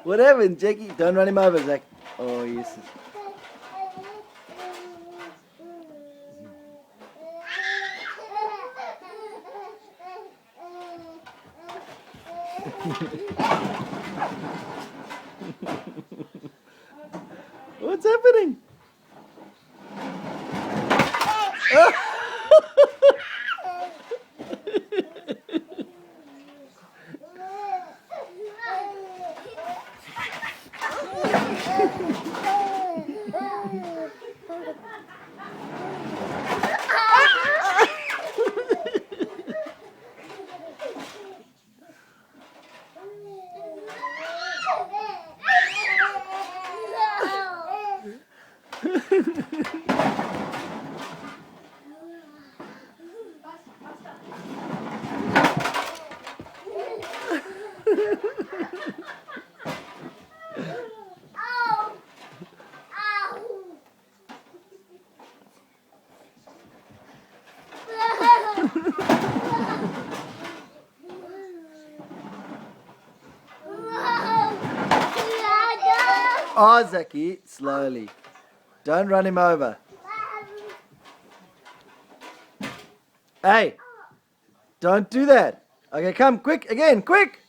What happened, Jackie? Don't run him over, Zach. Oh, yes. What's happening? Oh, Zachy, slowly. Don't run him over. Hey, don't do that. Okay, come, quick, again, quick.